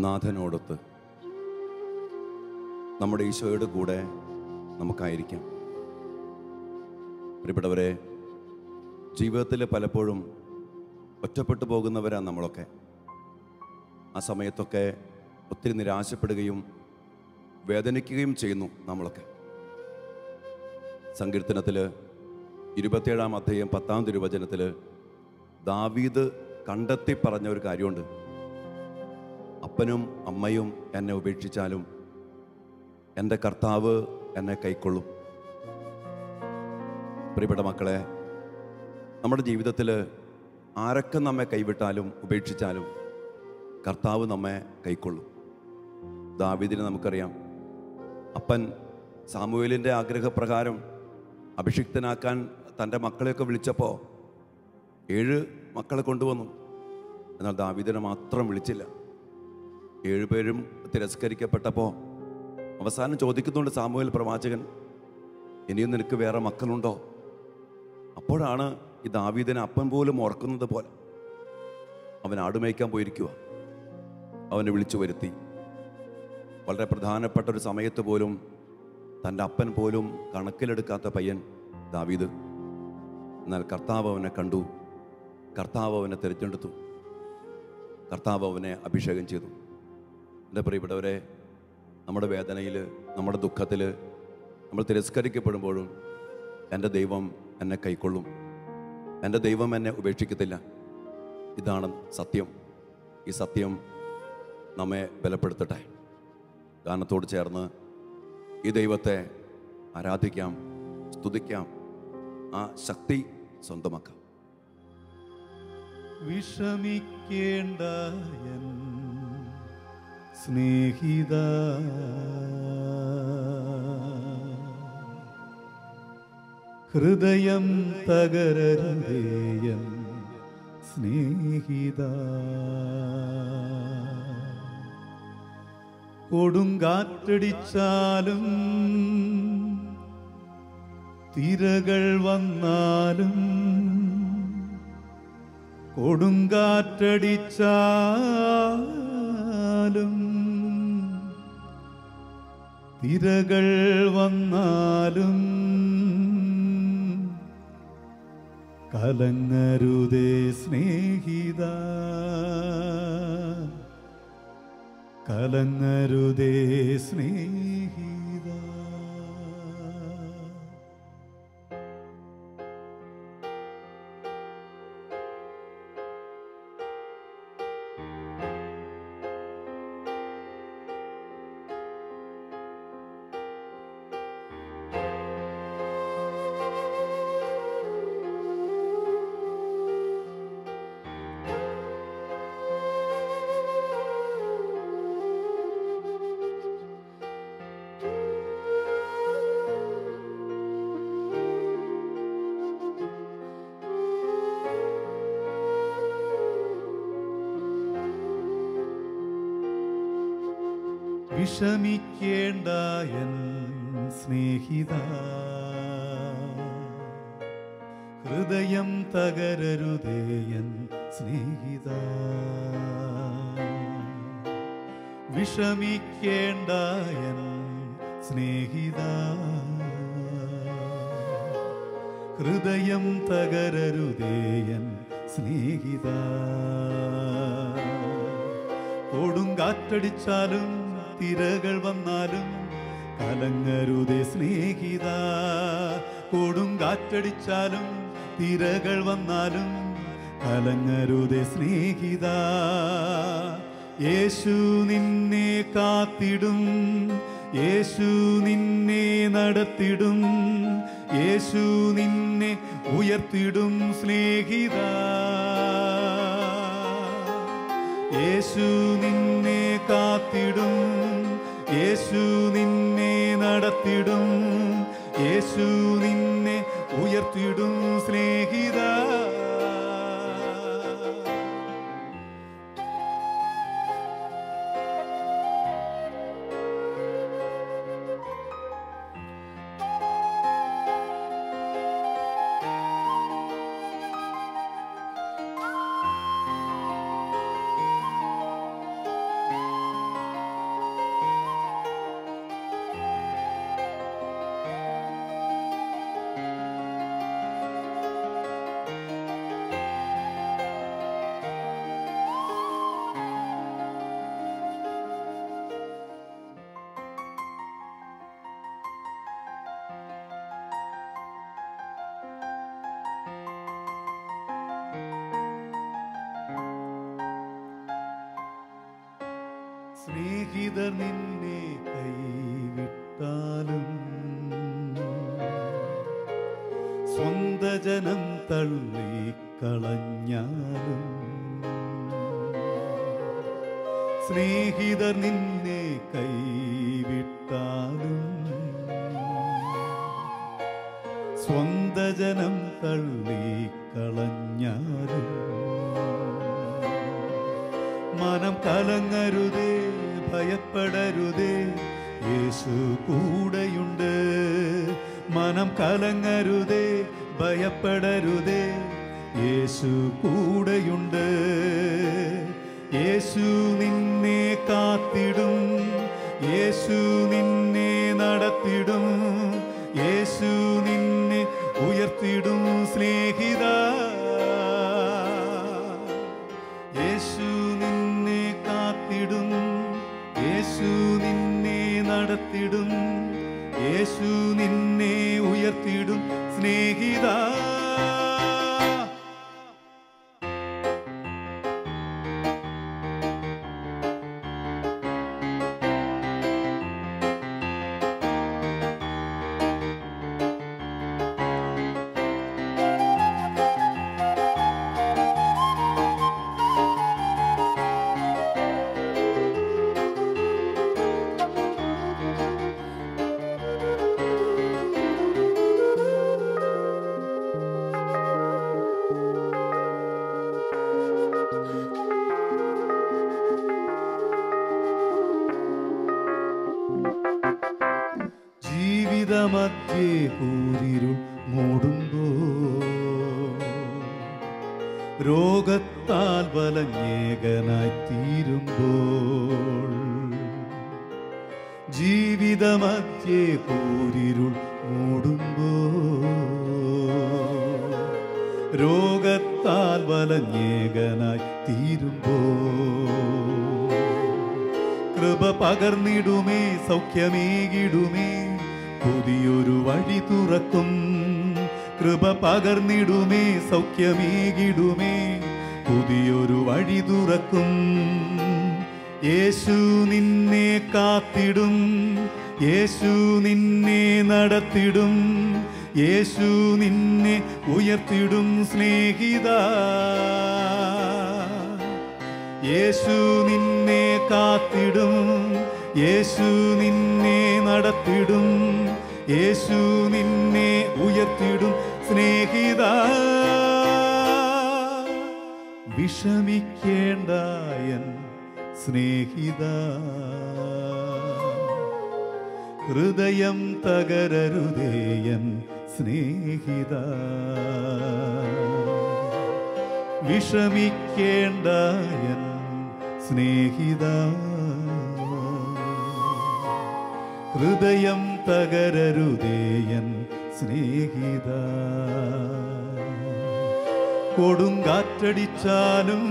നാഥനോടൊത്ത് നമ്മുടെ ഈശോയുടെ കൂടെ നമുക്കായിരിക്കാം. പ്രിയപ്പെട്ടവരെ, ജീവിതത്തിൽ പലപ്പോഴും ഒറ്റപ്പെട്ടു പോകുന്നവരാണ് നമ്മളൊക്കെ. ആ സമയത്തൊക്കെ ഒത്തിരി നിരാശപ്പെടുകയും വേദനിക്കുകയും ചെയ്യുന്നു നമ്മളൊക്കെ. സങ്കീർത്തനത്തിൽ 27-ാം അധ്യായം 10-ാം തിരുവചനത്തിൽ ദാവീദ് കണ്ടെത്തി പറഞ്ഞ ഒരു കാര്യമുണ്ട്. അപ്പനും അമ്മയും എന്നെ ഉപേക്ഷിച്ചാലും എൻ്റെ കർത്താവ് എന്നെ കൈക്കൊള്ളും. പ്രിയപ്പെട്ട മക്കളെ, നമ്മുടെ ജീവിതത്തിൽ ആരൊക്കെ നമ്മെ കൈവിട്ടാലും ഉപേക്ഷിച്ചാലും കർത്താവ് നമ്മെ കൈക്കൊള്ളും. ദാവീദിനെ നമുക്കറിയാം. അപ്പൻ സാമുവേലിൻ്റെ ആഗ്രഹപ്രകാരം അഭിഷിക്തനാക്കാൻ തൻ്റെ മക്കളെയൊക്കെ വിളിച്ചപ്പോൾ 7 മക്കളെ കൊണ്ടുവന്നു. എന്നാൽ ദാവീദിനെ മാത്രം വിളിച്ചില്ല. 7 പേരും തിരസ്കരിക്കപ്പെട്ടപ്പോൾ അവസാനം ചോദിക്കുന്നുണ്ട് സാമുവേൽ പ്രവാചകൻ, ഇനിയും നിനക്ക് വേറെ മക്കളുണ്ടോ? അപ്പോഴാണ് ഈ ദാവീദിനെ അപ്പൻ പോലും ഓർക്കുന്നത് പോലെ അവൻ ആടുമേയ്ക്കാൻ പോയിരിക്കുക. അവനെ വിളിച്ചു വരുത്തി. വളരെ പ്രധാനപ്പെട്ട ഒരു സമയത്ത് പോലും തൻ്റെ അപ്പൻ പോലും കണക്കിലെടുക്കാത്ത പയ്യൻ ദാവീദ്. എന്നാൽ കർത്താവ് അവനെ കണ്ടു, കർത്താവ് അവനെ തിരഞ്ഞെടുത്തു, കർത്താവ് അവനെ അഭിഷേകം ചെയ്തു. എൻ്റെ പ്രിയപ്പെട്ടവരെ, നമ്മുടെ വേദനയിൽ, നമ്മുടെ ദുഃഖത്തിൽ നമ്മൾ തിരസ്കരിക്കപ്പെടുമ്പോഴും എൻ്റെ ദൈവം എന്നെ കൈക്കൊള്ളും, എൻ്റെ ദൈവം എന്നെ ഉപേക്ഷിക്കത്തില്ല. ഇതാണ് സത്യം. ഈ സത്യം നമ്മെ ബലപ്പെടുത്തട്ടെ. ഗാനത്തോട് ചേർന്ന് ഈ ദൈവത്തെ ആരാധിക്കാം, സ്തുതിക്കാം, ആ ശക്തി സ്വന്തമാക്കാം. വിഷമിക്കേണ്ട എൻ സ്നേഹിത, ഹൃദയം തകരരുതേ എൻ സ്നേഹിത. കൊടുങ്കാറ്റടിച്ചാലും തിരകൾ വന്നാലും, കൊടുങ്കാറ്റടിച്ചാലും തിരകൾ വന്നാലും കലങ്ങരുതേ സ്നേഹിത, കലങ്ങരുതേ സ്നേഹിത. വിഷമിക്കേണ്ട എൻ സ്നേഹിത, ഹൃദയം തകരരുതേ എൻ സ്നേഹിത. വിഷമിക്കേണ്ട എൻ സ്നേഹിത, ഹൃദയം തകരരുതേ എൻ സ്നേഹിത. കൊടുങ്കാറ്റടിച്ചാലും തിരകൾ വന്നാലും കലങ്ങരുതേ സ്നേഹിത. കൊടുങ്കാറ്റടിച്ചാലും തിരകൾ വന്നാലും കലങ്ങരുതേ സ്നേഹിത. യേശു നിന്നെ കാത്തിടും, യേശു നിന്നെ നടത്തിടും, യേശു നിന്നെ ഉയർത്തിടും സ്നേഹിത. യേശു നിന്നെ കാത്തിടും, യേശു നിന്നെ നടത്തിടും, യേശു നിന്നെ ഉയർത്തിടും സ്നേഹിത. സ്നേഹിതർ നിന്നെ കൈവിട്ടാലും സ്വന്ത ജനം തള്ളിക്കളഞ്ഞാലും സ്നേഹിതർ നിന്നെ കൈവിട്ടാലും സ്വന്ത ജനം തള്ളിക്കളഞ്ഞാലും മനം കലങ്ങരുതേ, ഭയപ്പെടരുതേ, യേശു കൂടെയുണ്ട്. മനം കലങ്ങരുതേ, ഭയപ്പെടരുതേ, യേശു കൂടെയുണ്ട്. യേശു നിന്നെ കാത്തിടും, യേശു നിന്നെ നടത്തിടും, യേശു നിന്നെ ഉയർത്തിടും സ്നേഹിത. യേശു നിന്നെ കാത്തിടും, യേശു നിന്നെ നടത്തിടും, യേശു നിന്നെ ഉയർത്തിടും സ്നേഹിത. ജീവിതമധ്യേ കൂരിരുൾ മൂടുമ്പോൾ രോഗത്താൽ വലഞ്ഞേകനായി തീരുമ്പോൾ ജീവിതമധ്യേ കൂരിരുൾ മൂടുമ്പോൾ രോഗത്താൽ വലഞ്ഞേകനായി തീരുമ്പോൾ കൃപ പകർന്നിടുമേ, സൗഖ്യമേകിടുമേ, പുതിയൊരു വഴി തുറക്കും. കൃപ പകർന്നിടുമേ, സൗഖ്യമേകിടുമേ, പുതിയൊരു വഴി തുറക്കും. യേശു നിന്നെ കാത്തിടും, യേശു നിന്നെ നടത്തിടും, യേശു നിന്നെ ഉയർത്തിടും സ്നേഹിത. യേശു നിന്നെ കാത്തിടും, യേശു നിന്നെ നടത്തിടും, യേശു നിന്നെ ഉയർത്തിടും സ്നേഹിത. വിഷമിക്കേണ്ട എൻ സ്നേഹിത, ഹൃദയം തകരരുതേ എൻ സ്നേഹിത. വിഷമിക്കേണ്ട എൻ സ്നേഹിത, ഹൃദയം തകരരുതേ എൻ സ്നേഹിത. കൊടുങ്കാറ്റടിച്ചാലും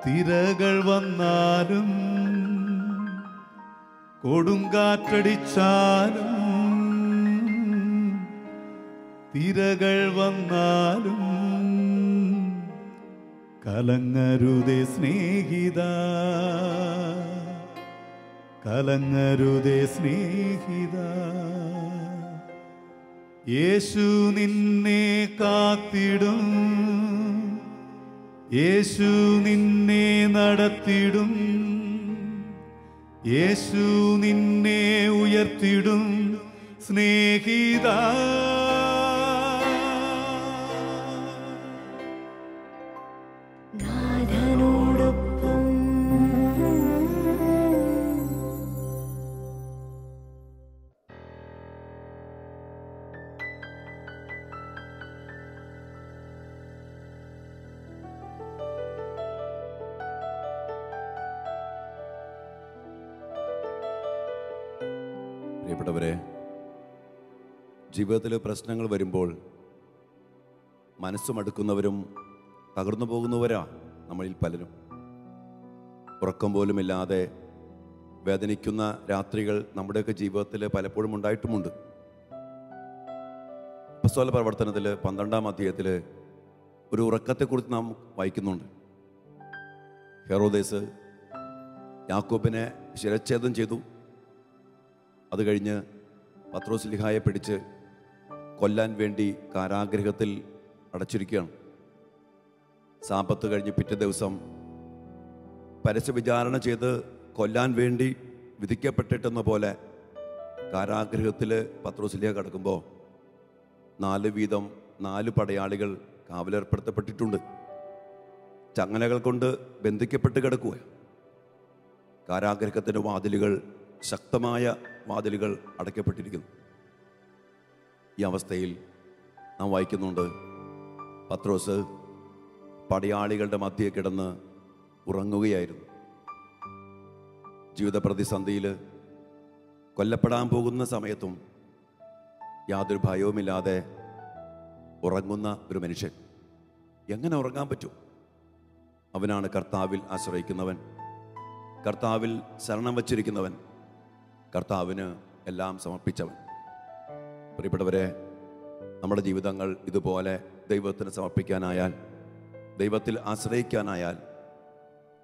തിരകൾ വന്നാലും, കൊടുങ്കാറ്റടിച്ചാലും തിരകൾ വന്നാലും കലങ്ങരുതേ സ്നേഹിത, കലങ്ങരുതേ സ്നേഹിത. യേശു നിന്നെ കാത്തിടും, യേശു നിന്നെ നടത്തിടും, യേശു നിന്നെ ഉയർത്തിടും സ്നേഹിത. പ്രിയപ്പെട്ടവരെ, ജീവിതത്തിൽ പ്രശ്നങ്ങൾ വരുമ്പോൾ മനസ്സുമടുക്കുന്നവരും തകർന്നു പോകുന്നവരാ നമ്മളിൽ പലരും. ഉറക്കം പോലുമില്ലാതെ വേദനിക്കുന്ന രാത്രികൾ നമ്മുടെയൊക്കെ ജീവിതത്തിൽ പലപ്പോഴും ഉണ്ടായിട്ടുമുണ്ട്. അപ്പോസ്തല പ്രവർത്തനത്തിൽ 12-ാം അധ്യായത്തിൽ ഒരു ഉറക്കത്തെക്കുറിച്ച് നാം വായിക്കുന്നുണ്ട്. ഹെറോദേസ് യാക്കോബിനെ ശിരച്ഛേദം ചെയ്തു. അത് കഴിഞ്ഞ് പത്രോസ്ലിഹായെ പിടിച്ച് കൊല്ലാൻ വേണ്ടി കാരാഗൃഹത്തിൽ അടച്ചിരിക്കുകയാണ്. സാപത്ത് കഴിഞ്ഞ് പിറ്റേ ദിവസം പരസ്യ വിചാരണ ചെയ്ത് കൊല്ലാൻ വേണ്ടി വിധിക്കപ്പെട്ടിട്ടെന്ന പോലെ കാരാഗൃഹത്തിൽ പത്രോസ്ലിഹ കിടക്കുമ്പോൾ 4 പടയാളികൾ കാവലേർപ്പെടുത്തപ്പെട്ടിട്ടുണ്ട്. ചങ്ങലകൾ കൊണ്ട് ബന്ധിക്കപ്പെട്ട് കിടക്കുക. കാരാഗൃഹത്തിൻ്റെ വാതിലുകൾ, ശക്തമായ വാതിലുകൾ അടയ്ക്കപ്പെട്ടിരിക്കുന്നു. ഈ അവസ്ഥയിൽ നാം വായിക്കുന്നുണ്ട്, പത്രോസ് പടയാളികളുടെ മധ്യേ കിടന്ന് ഉറങ്ങുകയായിരുന്നു. ജീവിത പ്രതിസന്ധിയിൽ കൊല്ലപ്പെടാൻ പോകുന്ന സമയത്തും യാതൊരു ഭയവുമില്ലാതെ ഉറങ്ങുന്ന ഒരു മനുഷ്യൻ എങ്ങനെ ഉറങ്ങാൻ പറ്റും? അവനാണ് കർത്താവിൽ ആശ്രയിക്കുന്നവൻ, കർത്താവിൽ ശരണം വച്ചിരിക്കുന്നവൻ, കർത്താവിന് എല്ലാം സമർപ്പിച്ചവൻ. പ്രിയപ്പെട്ടവരെ, നമ്മുടെ ജീവിതങ്ങൾ ഇതുപോലെ ദൈവത്തിന് സമർപ്പിക്കാനായാൽ, ദൈവത്തിൽ ആശ്രയിക്കാനായാൽ,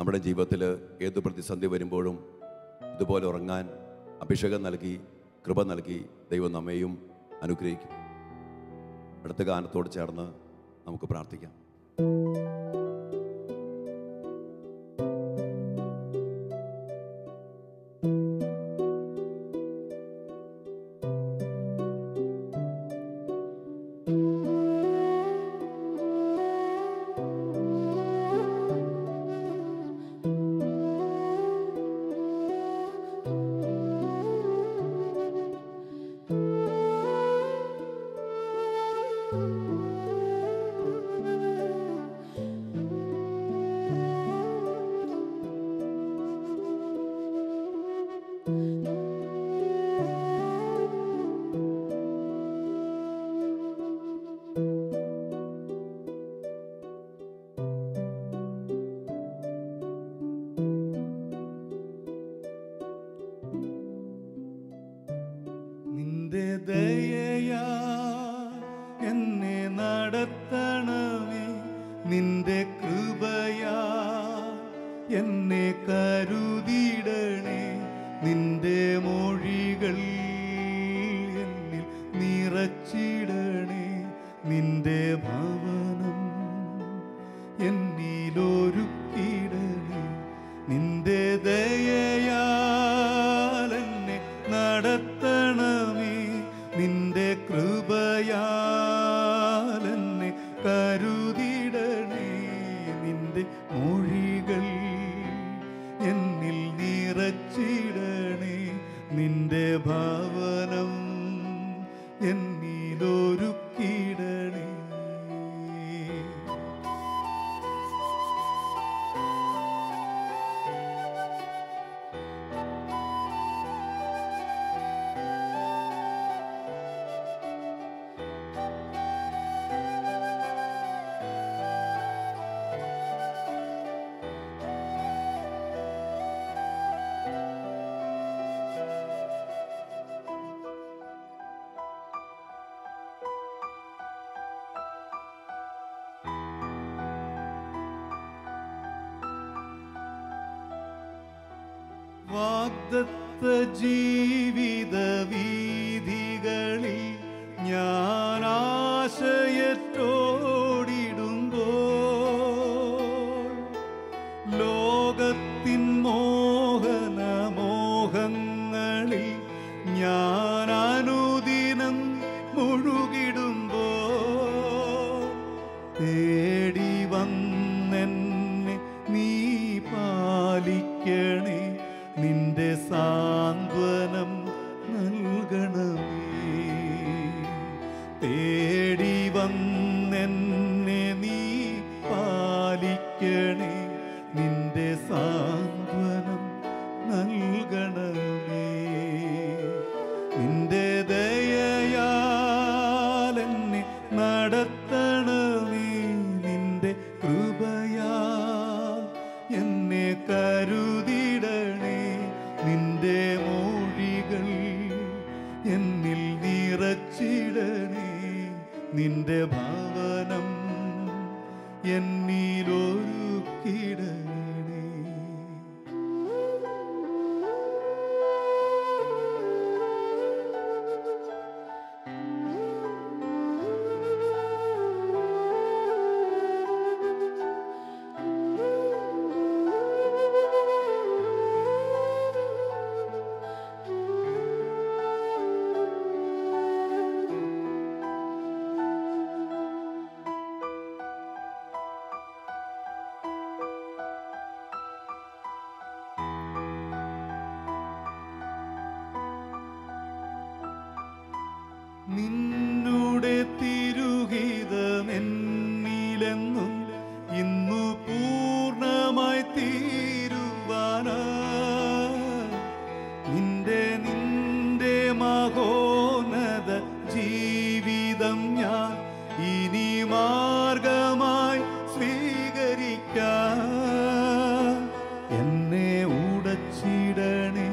നമ്മുടെ ജീവിതത്തിൽ ഏത് പ്രതിസന്ധി വരുമ്പോഴും ഇതുപോലെ ഉറങ്ങാൻ അഭിഷേകം നൽകി, കൃപ നൽകി ദൈവം നമ്മെയും അനുഗ്രഹിക്കും. അടുത്ത ഗാനത്തോട് ചേർന്ന് നമുക്ക് പ്രാർത്ഥിക്കാം. ദയയാ എന്നെ നടത്തണമേ, നിന്റെ കൃപയാ എന്നെ കരുതിടണേ, നിന്റെ മൊഴികൾ എന്നിൽ നിറച്ചിടണേ, നിന്റെ ഭവനം എന്നിലൊരുക്കിടണേ, നിന്റെ ദയയാൽ എന്നെ നടത്തണമേ, നിന്റെ കൃപയാൽ എന്നെ കരുതിടണേ, നിന്റെ മൊഴികൾ എന്നിൽ നിറച്ചിടണേ, നിന്റെ ഭവനം എന്നിലൊരുക്കിടണേ. വാഗ്ദത്ത ജീവിത വീഥികളിൽ ഞാൻ ആശയത്തോടിടുമ്പോൾ, ലോകത്തിൻ മോഹങ്ങളിൽ ഞാൻ അനുദിനം മുഴുകിടുമ്പോൾ, തേടി വന്നെന്നെ നീ പാലിക്കണേ, നിന്റെ സാന്ത്വനം നൽകണമേ. തേടി വന്ന നിന്നുടെ തിരുഹിതമെന്നിലെന്നും ഇന്നു പൂർണ്ണമായി തീരുവാനാ നിന്റെ മഹോന്നത ജീവിതം ഞാൻ ഇനി മാർഗമായി സ്വീകരിക്കാം. എന്നെ ഉടച്ചിടണേ,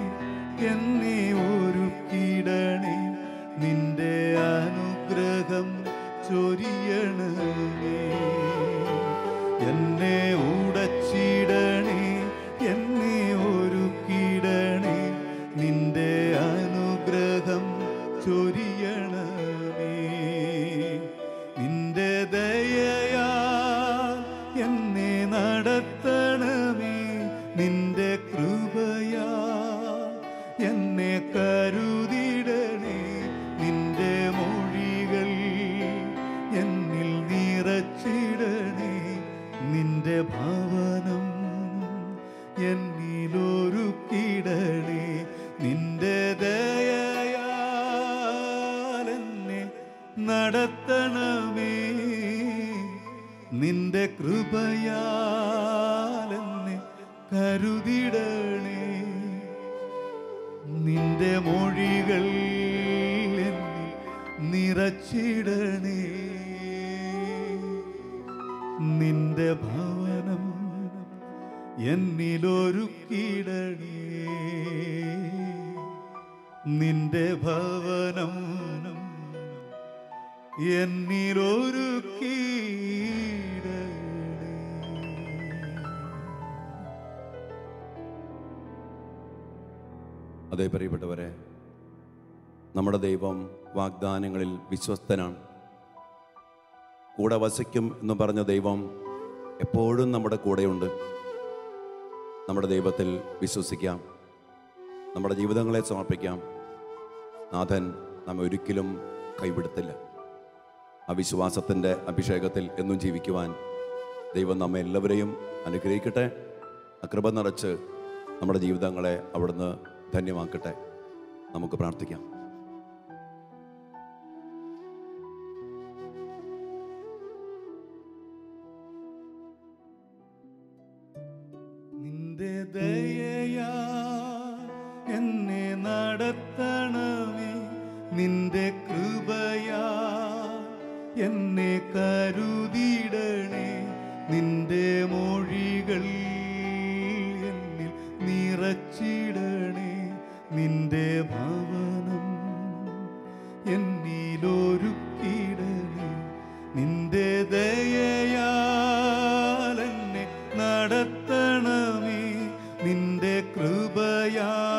എന്നെ ഒരുക്കിടണേ, നിന്റെ അനുഗ്രഹം ചൊരിയണമേ. എന്നെ ഉടച്ചിടണേ, എന്നെ ഒരുക്കിടണേ, നിന്റെ അനുഗ്രഹം ചൊരിയണമേ. നിന്റെ ദയയാ എന്നെ നടത്തണമേ, നിന്റെ കൃപയാ എന്നെ കരുതിടണേ, നിന്റെ മൊഴികൾ എന്നിൽ നിറച്ചിടണേ, നിന്റെ ഭവനം എന്നിലൊരുക്കിടണേ. നിന്റെ ദയയാൽ എന്നെ നടത്തണമേ, നിന്റെ കൃപയാൽ എന്നെ കരുതിടണേ, നിന്റെ മൊഴികൾ എന്നിൽ നിറച്ചിടണേ, നിന്റെ ഭവനം എന്നിലൊരുക്കിടണേ, നിന്റെ ഭവനം എന്നിലൊരുക്കിടണേ. അതേ പ്രിയപ്പെട്ടവരെ, നമ്മുടെ ദൈവം വാഗ്ദാനങ്ങളിൽ വിശ്വസ്തനാണ്. കൂടെ വസിക്കും എന്ന് പറഞ്ഞ ദൈവം എപ്പോഴും നമ്മുടെ കൂടെയുണ്ട്. നമ്മുടെ ദൈവത്തിൽ വിശ്വസിക്കാം, നമ്മുടെ ജീവിതങ്ങളെ സമർപ്പിക്കാം. നാഥൻ നമ്മെ ഒരിക്കലും കൈവിടത്തില്ല. ആ വിശ്വാസത്തിൻ്റെ അഭിഷേകത്തിൽ എന്നും ജീവിക്കുവാൻ ദൈവം നമ്മെ എല്ലാവരെയും അനുഗ്രഹിക്കട്ടെ. കൃപ നിറച്ച് നമ്മുടെ ജീവിതങ്ങളെ അവിടുന്ന് ധന്യമാക്കട്ടെ. നമുക്ക് പ്രാർത്ഥിക്കാം. നിന്റെ ദയയാ എന്നെ നടത്തണമേ, നിന്റെ കൃപയാ എന്നെ കരുതിടണേ, നിന്റെ മൊഴികൾ എന്നിൽ നിറച്ചിടണേ, നിന്റെ ഭവനം എന്നിലൊരുക്കിടണേ, നിന്റെ ദയയാൽ എന്നെ നടത്തണമേ, നിന്റെ കൃപയാൽ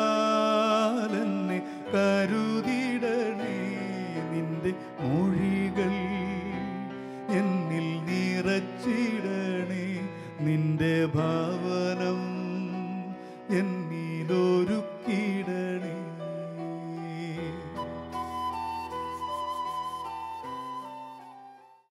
എന്നെ കരുതിടണേ, നിന്റെ മൊഴികൾ എന്നിൽ നിറച്ചിടണേ, നിന്റെ ഭവനം എന്നിലൊരു